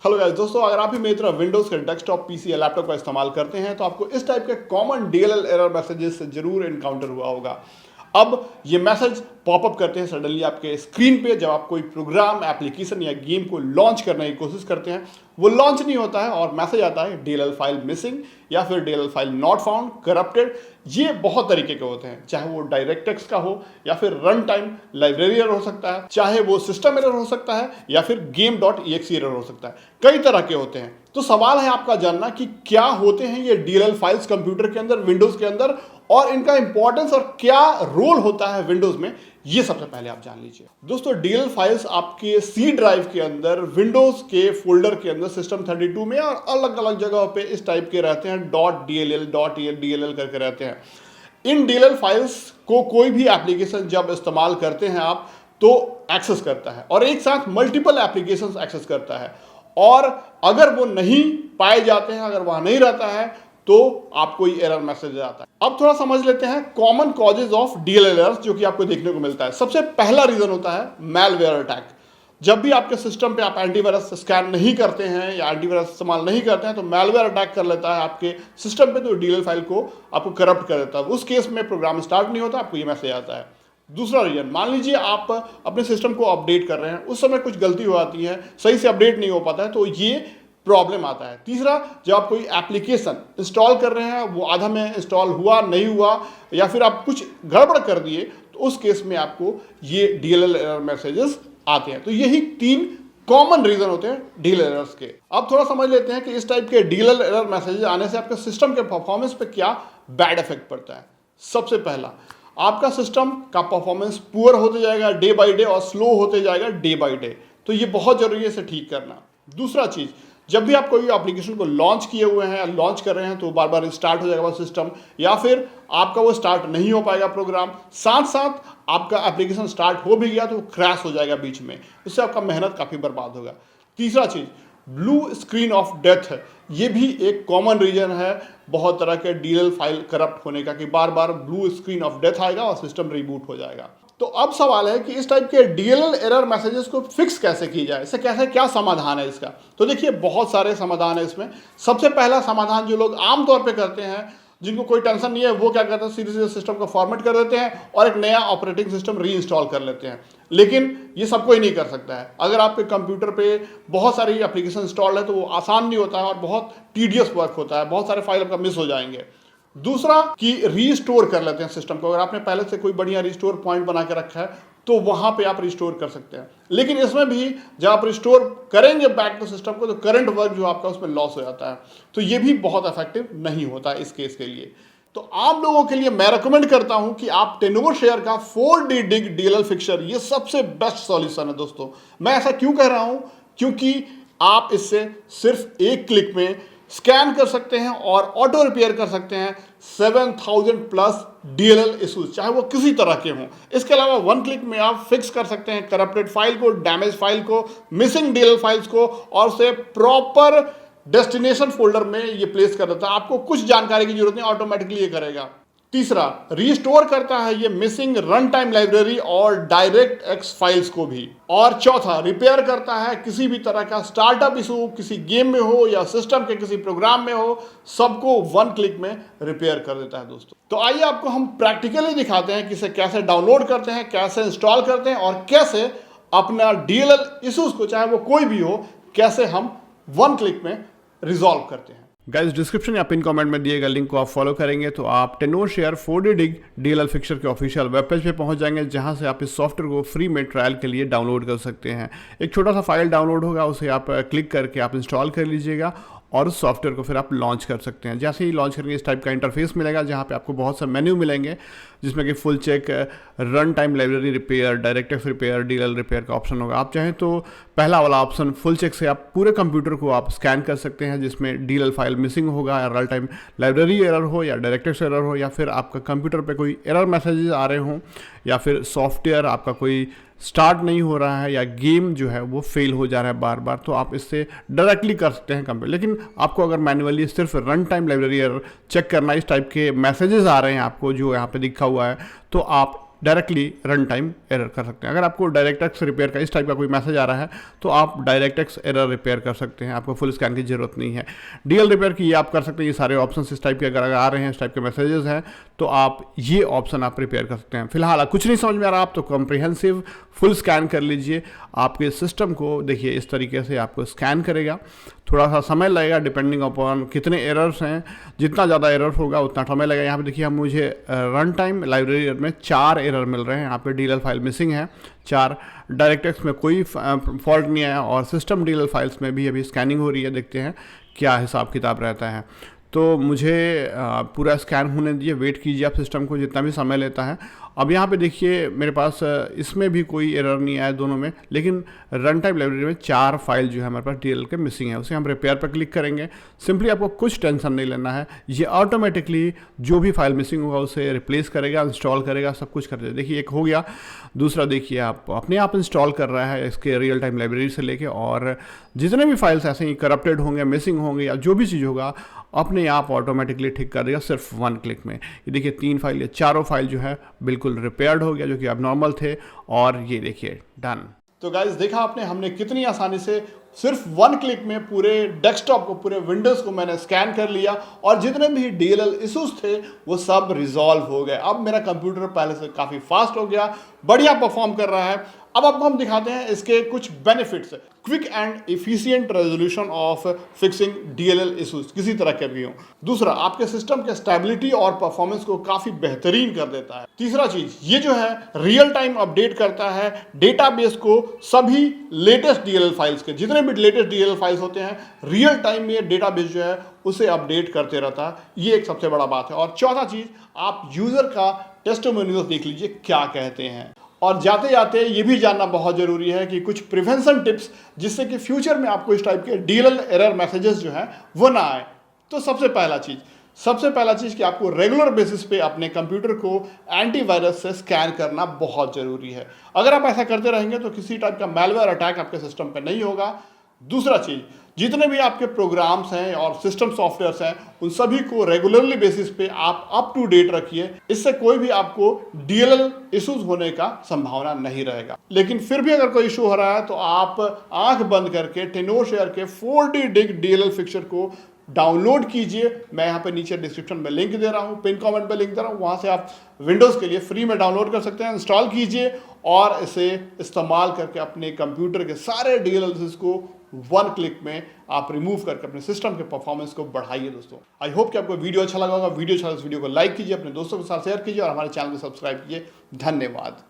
Hello guys दोस्तों, अगर आप भी मेरी तरह विंडोज के डेस्कटॉप पीसी या लैपटॉप का इस्तेमाल करते हैं तो आपको इस टाइप के कॉमन डीएलएल एरर मैसेजेस से जरूर इनकाउंटर हुआ होगा। अब ये मैसेज पॉपअप करते हैं सडनली आपके स्क्रीन पे जब आप कोई प्रोग्राम, एप्लीकेशन या गेम को लॉन्च करने की कोशिश करते हैं। वो लॉन्च नहीं होता है और मैसेज आता है डीएलएल फाइल मिसिंग या फिर DLL file not found, corrupted. ये बहुत तरीके के होते हैं, चाहे वो डायरेक्टएक्स का हो या फिर रन टाइम लाइब्रेरी एरर हो सकता है, चाहे वो सिस्टम एरर हो सकता है या फिर game.exe एरर हो सकता है। कई तरह के होते हैं। तो सवाल है आपका जानना कि क्या होते हैं ये डीएलएल फाइल्स कंप्यूटर के अंदर, विंडोज के अंदर, और इनका इंपॉर्टेंस और क्या रोल होता है विंडोज में, ये सबसे पहले आप जान लीजिए। दोस्तों, डीएलएल फाइल्स आपके सी ड्राइव के अंदर, विंडोज के फोल्डर के अंदर, सिस्टम 32 में और अलग अलग जगहों पे इस टाइप के रहते हैं। .dll करके रहते हैं। इन डीएलएल फाइल्स को कोई भी एप्लीकेशन जब इस्तेमाल करते हैं आप तो एक्सेस करता है और एक साथ मल्टीपल एप्लीकेशंस एक्सेस करता है। और अगर वो नहीं पाए जाते हैं, अगर वहां नहीं रहता है तो आपको ये एरर मैसेज आता है। अब थोड़ा समझ लेते हैं common causes of DLL errors जो कि आपको देखने को मिलता है। सबसे पहला रीजन होता है मैलवेयर अटैक। जब भी आपके सिस्टम पे आप एंटीवायरस स्कैन नहीं करते हैं या एंटीवायरस इस्तेमाल नहीं करते हैं तो मैलवेयर अटैक कर लेता है आपके सिस्टम पे, तो डीएलएल फाइल को आपको करप्ट कर देता है। उस केस में प्रोग्राम स्टार्ट नहीं होता, आपको ये मैसेज आता है। दूसरा रीजन, मान लीजिए आप अपने सिस्टम को अपडेट कर रहे हैं, उस समय कुछ गलती हो जाती है, सही से अपडेट नहीं हो पाता है, तो ये प्रॉब्लम आता है। तीसरा, जब आप कोई एप्लीकेशन इंस्टॉल कर रहे हैं, वो आधा में इंस्टॉल हुआ नहीं हुआ या फिर आप कुछ गड़बड़ कर दिए, तो उस केस में आपको ये डीएलएल एरर मैसेजेस आते हैं। तो यही 3 कॉमन रीजन होते हैं डीएलएल एरर्स के। अब थोड़ा समझ लेते हैं कि इस टाइप के डीएलएल एरर मैसेजेस आने से आपके सिस्टम के परफॉर्मेंस पे क्या बैड इफेक्ट पड़ता है। सबसे पहला, आपका सिस्टम का परफॉर्मेंस पुअर होते जाएगा डे बाय डे और स्लो होते जाएगा डे बाय डे। तो ये बहुत जरूरी है इसे ठीक करना। दूसरा चीज, जब भी आप कोई एप्लीकेशन को लॉन्च किए हुए हैं, लॉन्च कर रहे हैं, तो बार बार स्टार्ट हो जाएगा वो सिस्टम या फिर आपका वो स्टार्ट नहीं हो पाएगा प्रोग्राम। साथ साथ आपका एप्लीकेशन स्टार्ट हो भी गया तो क्रैश हो जाएगा बीच में, उससे आपका मेहनत काफ़ी बर्बाद होगा। तीसरा चीज़, ब्लू स्क्रीन ऑफ डेथ है। ये भी एक कॉमन रीजन है बहुत तरह के डीएलएल फाइल करप्ट होने का कि बार बार ब्लू स्क्रीन ऑफ डेथ आएगा और सिस्टम रिबूट हो जाएगा। तो अब सवाल है कि इस टाइप के डीएलएल एरर मैसेजेस को फिक्स कैसे की जाए, इससे कैसे, क्या समाधान है इसका। तो देखिए, बहुत सारे समाधान है इसमें। सबसे पहला समाधान जो लोग आमतौर पे करते हैं, जिनको कोई टेंशन नहीं है, वो क्या करते हैं, सीधे सीधे सिस्टम को फॉर्मेट कर देते हैं और एक नया ऑपरेटिंग सिस्टम री इंस्टॉल कर लेते हैं। लेकिन ये सब कोई नहीं कर सकता है। अगर आपके कंप्यूटर पे बहुत सारी एप्लीकेशन इंस्टॉल है तो वो आसान नहीं होता है और बहुत टीडियस वर्क होता है, बहुत सारे फाइल आपका मिस हो जाएंगे। दूसरा कि रीस्टोर कर लेते हैं सिस्टम को। अगर आपने पहले से कोई बढ़िया रिस्टोर पॉइंट बना के रखा है तो वहां पे आप रिस्टोर कर सकते हैं। लेकिन इसमें भी जब आप रिस्टोर करेंगे बैक टू सिस्टम को तो करंट वर्क जो आपका उसमें लॉस हो जाता है। तो ये भी बहुत इफेक्टिव नहीं होता है इस केस के लिए। तो आप लोगों के लिए मैं रेकमेंड करता हूं कि आप टेनोरशेयर का 4D डिग डीएलएल फिक्सर, ये सबसे बेस्ट सॉल्यूशन है दोस्तों। मैं ऐसा क्यों कह रहा हूं, क्योंकि आप इससे सिर्फ एक क्लिक में स्कैन कर सकते हैं और ऑटो रिपेयर कर सकते हैं 7000 प्लस डीएलएल इश्यूज, चाहे वो किसी तरह के हों। इसके अलावा 1 क्लिक में आप फिक्स कर सकते हैं करप्टेड फाइल को, डैमेज फाइल को, मिसिंग डीएलएल फाइल्स को, और उसे प्रॉपर डेस्टिनेशन फोल्डर में ये प्लेस कर देता है। आपको कुछ जानकारी की जरूरत नहीं, ऑटोमेटिकली ये करेगा। तीसरा, रिस्टोर करता है ये मिसिंग रन टाइम लाइब्रेरी और डायरेक्टएक्स फाइल्स को भी। और चौथा, रिपेयर करता है किसी भी तरह का स्टार्टअप इशू, किसी गेम में हो या सिस्टम के किसी प्रोग्राम में हो, सबको 1 क्लिक में रिपेयर कर देता है दोस्तों। तो आइए आपको हम प्रैक्टिकली दिखाते हैं कि इसे कैसे डाउनलोड करते हैं, कैसे इंस्टॉल करते हैं और कैसे अपना डीएलएल इशूज को, चाहे वो कोई भी हो, कैसे हम 1 क्लिक में रिजॉल्व करते हैं। गाइस, डिस्क्रिप्शन या पिन कमेंट में दिए गए लिंक को आप फॉलो करेंगे तो आप टेनोरशेयर 4D डिग डीएलएल फिक्सर के ऑफिशियल वेब पेज पे पहुंच जाएंगे, जहां से आप इस सॉफ्टवेयर को फ्री में ट्रायल के लिए डाउनलोड कर सकते हैं। एक छोटा सा फाइल डाउनलोड होगा, उसे आप क्लिक करके आप इंस्टॉल कर लीजिएगा और उस सॉफ्टवेयर को फिर आप लॉन्च कर सकते हैं। जैसे ही लॉन्च करेंगे इस टाइप का इंटरफेस मिलेगा, जहाँ पे आपको बहुत से मेन्यू मिलेंगे, जिसमें कि full check, run time library repair, DirectX repair, DLL repair का ऑप्शन होगा। आप चाहें तो पहला वाला ऑप्शन फुल चेक से आप पूरे कंप्यूटर को आप स्कैन कर सकते हैं, जिसमें डीएलएल फाइल मिसिंग होगा या रन टाइम लाइब्रेरी एरर हो या डायरेक्टएक्स एरर हो या फिर आपका कंप्यूटर पे कोई एरर मैसेजेस आ रहे हों या फिर सॉफ्टवेयर आपका कोई स्टार्ट नहीं हो रहा है या गेम जो है वो फेल हो जा रहा है बार बार, तो आप इससे डायरेक्टली कर सकते हैं कंप्यूटर। लेकिन आपको अगर मैन्युअली सिर्फ run time library error check करना, इस टाइप के मैसेजेस आ रहे हैं आपको जो यहाँ पे दिखा हुआ है, तो आप डायरेक्टली रन टाइम एरर कर सकते हैं। अगर आपको डायरेक्टएक्स रिपेयर का इस टाइप का कोई मैसेज आ रहा है तो आप डायरेक्टएक्स एरर रिपेयर कर सकते हैं, आपको फुल स्कैन की जरूरत नहीं है। डीएल रिपेयर की ये आप कर सकते हैं, ये सारे ऑप्शन इस टाइप के अगर आ रहे हैं, इस टाइप के मैसेजेस हैं तो आप ये ऑप्शन आप रिपेयर कर सकते हैं। फिलहाल कुछ नहीं समझ में आ रहा आप तो कॉम्प्रिहेंसिव फुल स्कैन कर लीजिए, आपके सिस्टम को देखिए इस तरीके से आपको स्कैन करेगा। थोड़ा सा समय लगेगा डिपेंडिंग अपॉन कितने एरर्स हैं, जितना ज़्यादा एरर होगा उतना समय लगेगा। यहाँ पे देखिए हम मुझे रन टाइम लाइब्रेरी में 4 एरर मिल रहे हैं, यहाँ पे डीएल फाइल मिसिंग है 4, डायरेक्टएक्स में कोई फॉल्ट नहीं आया और सिस्टम डीएल फाइल्स में भी अभी स्कैनिंग हो रही है, देखते हैं क्या हिसाब किताब रहता है। तो मुझे पूरा स्कैन होने दीजिए, वेट कीजिए आप सिस्टम को जितना भी समय लेता है। अब यहाँ पे देखिए मेरे पास इसमें भी कोई एरर नहीं आया दोनों में, लेकिन रन टाइम लाइब्रेरी में 4 फाइल जो है हमारे पास डीएल के मिसिंग है, उसे हम रिपेयर पर क्लिक करेंगे। सिंपली आपको कुछ टेंशन नहीं लेना है, ये ऑटोमेटिकली जो भी फाइल मिसिंग होगा उसे रिप्लेस करेगा, इंस्टॉल करेगा, सब कुछ कर देगा। देखिए एक हो गया, दूसरा देखिए आप अपने आप इंस्टॉल कर रहा है इसके रियल टाइम लाइब्रेरी से लेके, और जितने भी फाइल्स ऐसे ही करप्टेड होंगे, मिसिंग होंगे या जो भी चीज़ होगा अपने आप ऑटोमेटिकली ठीक कर देगा सिर्फ 1 क्लिक में। ये देखिए 3 फाइल, ये चारों फाइल जो है बिल्कुल रिपेयर्ड हो गया जो कि अब नॉर्मल थे, और ये देखिए डन। तो गाइस देखा आपने हमने कितनी आसानी से सिर्फ 1 क्लिक में पूरे डेस्कटॉप को, पूरे विंडोज़ को मैंने स्कैन कर लिया और जितने भी डीएलएल इश्यूज थे वो सब रिजॉल्व हो गए। अब मेरा कंप्यूटर पहले से काफ़ी फास्ट हो गया, बढ़िया परफॉर्म कर रहा है। अब आपको हम दिखाते हैं इसके कुछ benefits. Quick and efficient resolution of fixing DLL issues किसी तरह के भी हो। दूसरा, आपके सिस्टम के स्टेबिलिटी और परफॉर्मेंस को काफ़ी बेहतरीन कर देता है। तीसरा चीज़, ये जो है रियल टाइम अपडेट करता है डेटाबेस को, सभी लेटेस्ट डीएलएल फाइल्स के, जितने भी लेटेस्ट डीएलएल फाइल्स होते हैं रियल टाइम में डेटाबेस जो है उसे अपडेट करते रहता है। ये एक सबसे बड़ा बात है। और चौथा चीज़, आप यूज़र का टेस्टिमोनियल्स देख लीजिए क्या कहते हैं। और जाते जाते ये भी जानना बहुत ज़रूरी है कि कुछ प्रिवेंशन टिप्स, जिससे कि फ्यूचर में आपको इस टाइप के डीएलएल एरर मैसेजेस जो हैं वो ना आए। तो सबसे पहला चीज़ कि आपको रेगुलर बेसिस पे अपने कंप्यूटर को एंटीवायरस से स्कैन करना बहुत ज़रूरी है। अगर आप ऐसा करते रहेंगे तो किसी टाइप का मैलवेयर अटैक आपके सिस्टम पे नहीं होगा। दूसरा चीज़, जितने भी आपके प्रोग्राम्स हैं और सिस्टम सॉफ्टवेयर्स हैं उन सभी को रेगुलरली बेसिस पे आप अप टू डेट रखिए, इससे कोई भी आपको डीएलएल इश्यूज होने का संभावना नहीं रहेगा। लेकिन फिर भी अगर कोई इशू हो रहा है तो आप आंख बंद करके टेनोरशेयर के 4D डिग डीएलएल फिक्सर को डाउनलोड कीजिए। मैं यहाँ पे नीचे डिस्क्रिप्शन में लिंक दे रहा हूँ, पिन कमेंट में लिंक दे रहा हूँ, वहाँ से आप विंडोज़ के लिए फ्री में डाउनलोड कर सकते हैं। इंस्टॉल कीजिए और इसे इस्तेमाल करके अपने कंप्यूटर के सारे डीएलएल को 1 क्लिक में आप रिमूव करके अपने सिस्टम के परफॉर्मेंस को बढ़ाइए। दोस्तों आई होप कि आपको वीडियो अच्छा लगा होगा। वीडियो अच्छा लगा तो इस वीडियो को लाइक कीजिए, अपने दोस्तों के साथ शेयर कीजिए और हमारे चैनल को सब्सक्राइब कीजिए। धन्यवाद।